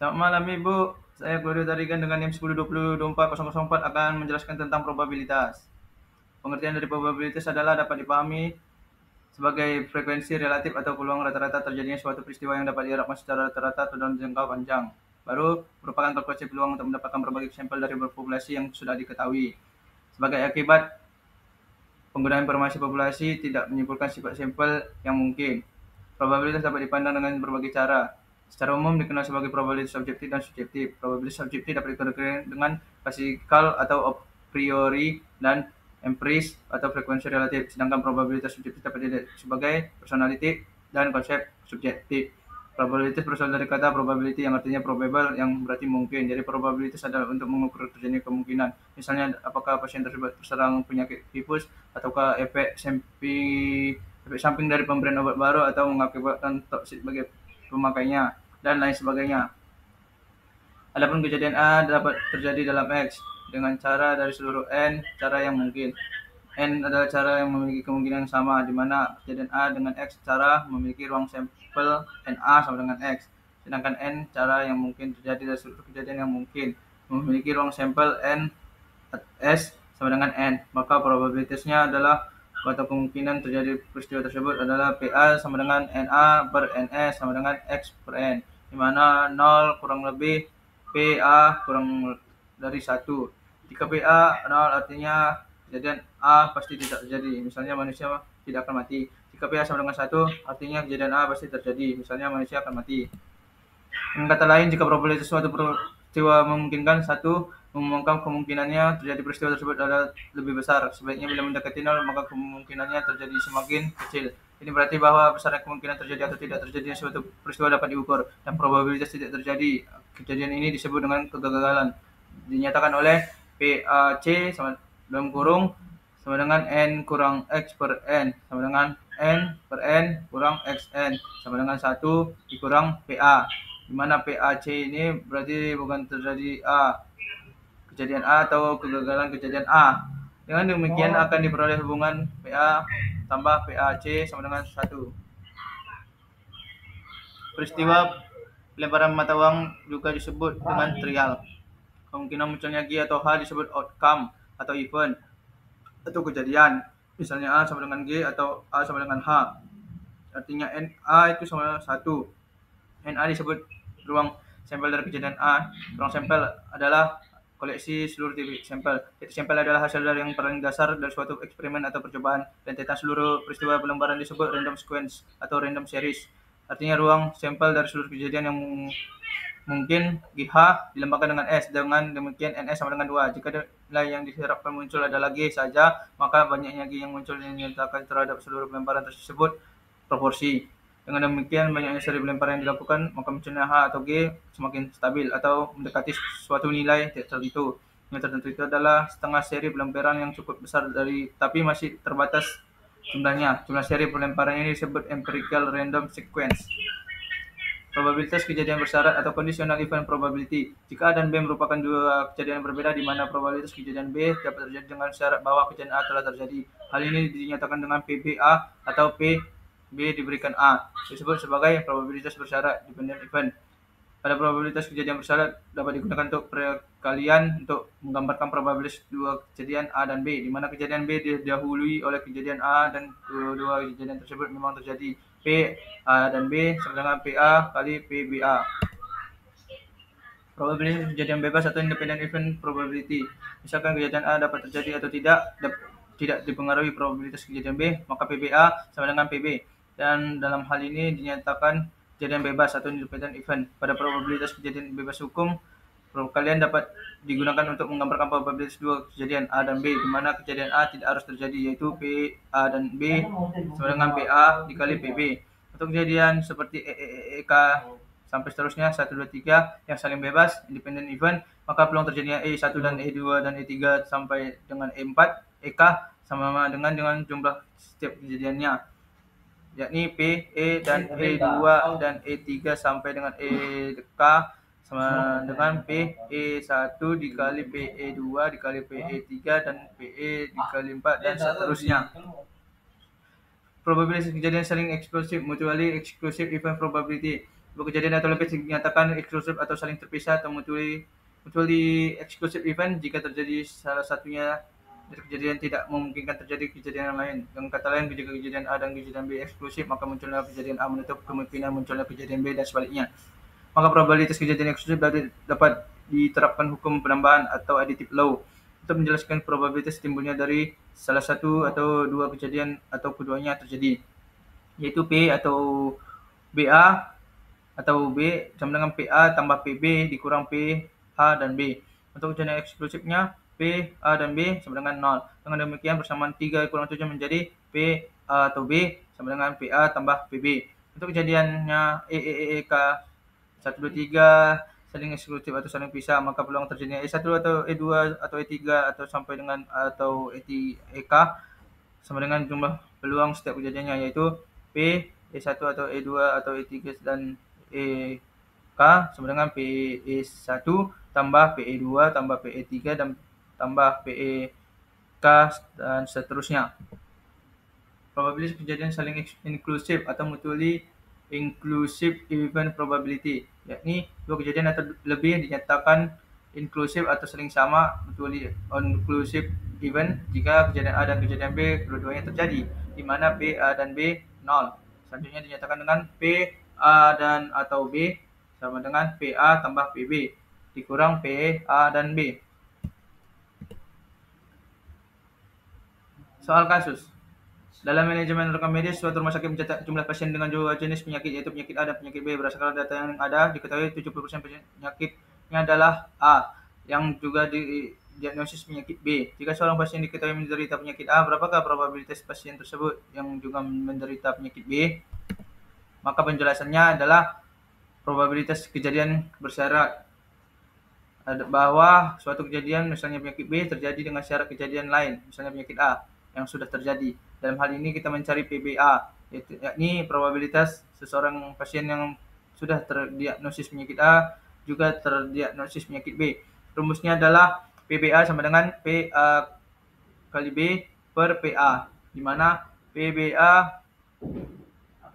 Selamat malam Ibu, saya Glorio Tarigan dengan NIM 102024 akan menjelaskan tentang probabilitas. Pengertian dari probabilitas adalah dapat dipahami sebagai frekuensi relatif atau peluang rata-rata terjadinya suatu peristiwa yang dapat diharapkan secara rata-rata atau dalam jangka panjang. Baru merupakan kalkulasi peluang untuk mendapatkan berbagai sampel dari populasi yang sudah diketahui. Sebagai akibat, penggunaan informasi populasi tidak menyimpulkan sifat sampel yang mungkin. Probabilitas dapat dipandang dengan berbagai cara. Secara umum dikenal sebagai probabilitas objektif dan subjektif. Probabilitas objektif dapat dikategorikan dengan klasikal atau a priori dan empiris atau frekuensi relatif, sedangkan probabilitas subjektif dapat dilihat sebagai personality dan konsep subjektif. Probabilitas berasal dari kata probability yang artinya probable yang berarti mungkin. Jadi probabilitas adalah untuk mengukur terjadinya kemungkinan. Misalnya apakah pasien tersebut terserang penyakit tifus ataukah efek samping dari pemberian obat baru atau mengakibatkan toksit bagi pemakainya dan lain sebagainya. Adapun kejadian A dapat terjadi dalam X dengan cara dari seluruh N cara yang mungkin. N adalah cara yang memiliki kemungkinan yang sama, di mana kejadian A dengan X cara memiliki ruang sampel NA sama dengan X. Sedangkan N cara yang mungkin terjadi dari seluruh kejadian yang mungkin memiliki ruang sampel N S sama dengan N. Maka probabilitasnya adalah atau kemungkinan terjadi peristiwa tersebut adalah PA sama dengan NA per NS sama dengan X per N, di mana 0 kurang lebih PA kurang dari 1. Jika PA 0 artinya kejadian A pasti tidak terjadi, misalnya manusia tidak akan mati. Jika PA sama dengan 1 artinya kejadian A pasti terjadi, misalnya manusia akan mati. Dengan kata lain, jika probabilitas suatu peristiwa memungkinkan, satu mengumumkan kemungkinannya terjadi peristiwa tersebut adalah lebih besar. Sebaliknya bila mendekati 0, maka kemungkinannya terjadi semakin kecil. Ini berarti bahwa besarnya kemungkinan terjadi atau tidak terjadinya suatu peristiwa dapat diukur, dan probabilitas tidak terjadi kejadian ini disebut dengan kegagalan. Dinyatakan oleh PAC sama dalam kurung sama dengan N kurang X per N sama dengan N per N kurang XN sama dengan 1 dikurang PA, di mana PAC ini berarti bukan terjadi kejadian A atau kegagalan kejadian A. Dengan demikian akan diperoleh hubungan PA tambah PAC sama dengan 1. Peristiwa pelemparan mata uang juga disebut dengan trial. Kemungkinan munculnya G atau H disebut outcome atau event atau kejadian. Misalnya A sama dengan G atau A sama dengan H. Artinya NA itu sama 1. NA disebut ruang sampel dari kejadian A. Ruang sampel adalah koleksi seluruh titik sampel. Titik sampel adalah hasil dari yang paling dasar dari suatu eksperimen atau percobaan. Rentetan seluruh peristiwa pelembaran disebut random sequence atau random series. Artinya ruang sampel dari seluruh kejadian yang mungkin GH dilambangkan dengan S. Dengan demikian NS sama dengan 2. Jika nilai yang diharapkan muncul adalah G saja, maka banyaknya G yang muncul yang dinyatakan terhadap seluruh pelemparan tersebut proporsi. Dengan demikian, banyaknya seri pelemparan yang dilakukan, maka munculnya H atau G semakin stabil atau mendekati suatu nilai tertentu. Nilai tertentu itu adalah setengah seri pelemparan yang cukup besar tapi masih terbatas jumlahnya. Jumlah seri pelemparan ini disebut empirical random sequence. Probabilitas kejadian bersyarat atau conditional event probability. Jika A dan B merupakan dua kejadian yang berbeda, di mana probabilitas kejadian B dapat terjadi dengan syarat bahwa kejadian A telah terjadi. Hal ini dinyatakan dengan PBA atau PB diberikan A. Disebut sebagai probabilitas bersyarat dependent event. Pada probabilitas kejadian bersyarat dapat digunakan untuk perkalian untuk menggambarkan probabilitas dua kejadian A dan B, di mana kejadian B didahului oleh kejadian A dan kedua kejadian tersebut memang terjadi. P A dan B sama dengan PA kali PBA. Probabilitas kejadian bebas atau independent event probability. Misalkan kejadian A dapat terjadi atau tidak dipengaruhi probabilitas kejadian B, maka PBA sama dengan PB. Dan dalam hal ini dinyatakan kejadian bebas atau independent event. Pada probabilitas kejadian bebas hukum, perkalian dapat digunakan untuk menggambarkan probabilitas dua kejadian A dan B, di mana kejadian A tidak harus terjadi, yaitu P A dan B sama dengan PA dikali PB. Untuk kejadian seperti EK sampai seterusnya 1, 2, 3 yang saling bebas independent event, maka peluang terjadinya E1 dan E2 dan E3 sampai dengan E4 EK sama dengan jumlah setiap kejadiannya, yakni P, E dan E2 dan E3 sampai dengan EK sama dengan P E1 dikali PE2 dikali PE3 dan PE dikali 4 dan seterusnya. Probabilitas kejadian saling eksklusif mutually exclusive event probability. Dua kejadian atau lebih dinyatakan eksklusif atau saling terpisah atau mutually exclusive event jika terjadi salah satunya dari kejadian tidak memungkinkan terjadi kejadian yang lain. Dengan kata lain, jika kejadian A dan kejadian B eksklusif, maka munculnya kejadian A menutup kemungkinan munculnya kejadian B dan sebaliknya. Maka probabilitas kejadian eksklusif dapat diterapkan hukum penambahan atau additive law untuk menjelaskan probabilitas timbulnya dari salah satu atau dua kejadian atau keduanya terjadi, yaitu P atau BA atau B sama dengan PA tambah PB dikurang P, A, dan B. Untuk kejadian eksklusifnya, P, A, dan B sama dengan 0. Dengan demikian persamaan 3 kurang 7 menjadi P, A, atau B sama dengan PA tambah PB. Untuk kejadiannya K 1, 2, 3 saling eksklusif atau saling pisah, maka peluang terjadinya E1 atau E2 atau E3 atau sampai dengan atau EK sama dengan jumlah peluang setiap kejadiannya, yaitu P, E1 atau E2 atau E3 dan EK sama dengan PE1 tambah PE2 tambah PE3 dan tambah PEK dan seterusnya. Probabilitas kejadian saling inklusif atau mutually inclusive event probability, yakni dua kejadian atau lebih dinyatakan inklusif atau saling sama mutually inclusive event jika kejadian A dan kejadian B kedua-duanya terjadi, di mana P, A, dan B 0. Selanjutnya dinyatakan dengan P, A, dan atau B sama dengan PA tambah PB dikurang P, A, dan B. Soal kasus. Dalam manajemen rekam medis, suatu rumah sakit mencatat jumlah pasien dengan dua jenis penyakit, yaitu penyakit A dan penyakit B. Berdasarkan data yang ada, diketahui 70% penyakitnya adalah A, yang juga diagnosis penyakit B. Jika seorang pasien diketahui menderita penyakit A, berapakah probabilitas pasien tersebut yang juga menderita penyakit B? Maka penjelasannya adalah probabilitas kejadian bersyarat bahwa suatu kejadian, misalnya penyakit B, terjadi dengan syarat kejadian lain, misalnya penyakit A, yang sudah terjadi. Dalam hal ini kita mencari PBA, yakni probabilitas seseorang pasien yang sudah terdiagnosis penyakit A juga terdiagnosis penyakit B. Rumusnya adalah PBA sama dengan PA kali B per PA, di mana PBA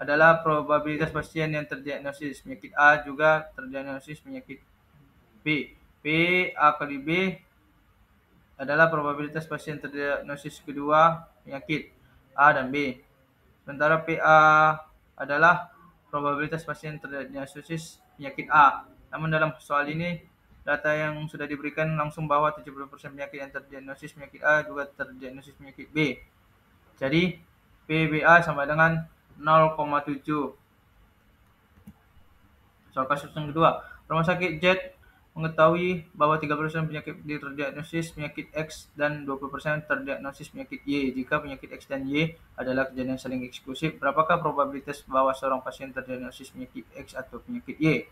adalah probabilitas pasien yang terdiagnosis penyakit A juga terdiagnosis penyakit B. PA kali B adalah probabilitas pasien terdiagnosis kedua penyakit A dan B. Sementara PA adalah probabilitas pasien terdiagnosis penyakit A. Namun dalam soal ini, data yang sudah diberikan langsung bahwa 70% penyakit yang terdiagnosis penyakit A juga terdiagnosis penyakit B. Jadi, PBA sama dengan 0,7. Soal kasus yang kedua, rumah sakit Z mengetahui bahwa 30% penyakit terdiagnosis penyakit X dan 20% terdiagnosis penyakit Y. Jika penyakit X dan Y adalah kejadian saling eksklusif, berapakah probabilitas bahwa seorang pasien terdiagnosis penyakit X atau penyakit Y?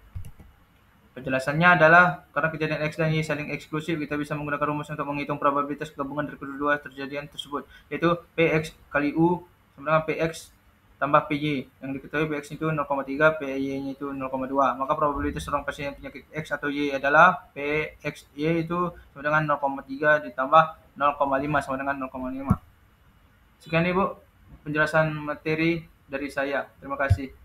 Penjelasannya adalah karena kejadian X dan Y saling eksklusif, kita bisa menggunakan rumus untuk menghitung probabilitas gabungan dari kedua terjadian tersebut, yaitu PX kali U sama dengan PX tambah PY, yang diketahui PX itu 0,3, PY-nya itu 0,2. Maka probabilitas seorang pasien penyakit X atau Y adalah PXY itu sama dengan 0,3 ditambah 0,5 sama dengan 0,5. Sekian Ibu penjelasan materi dari saya. Terima kasih.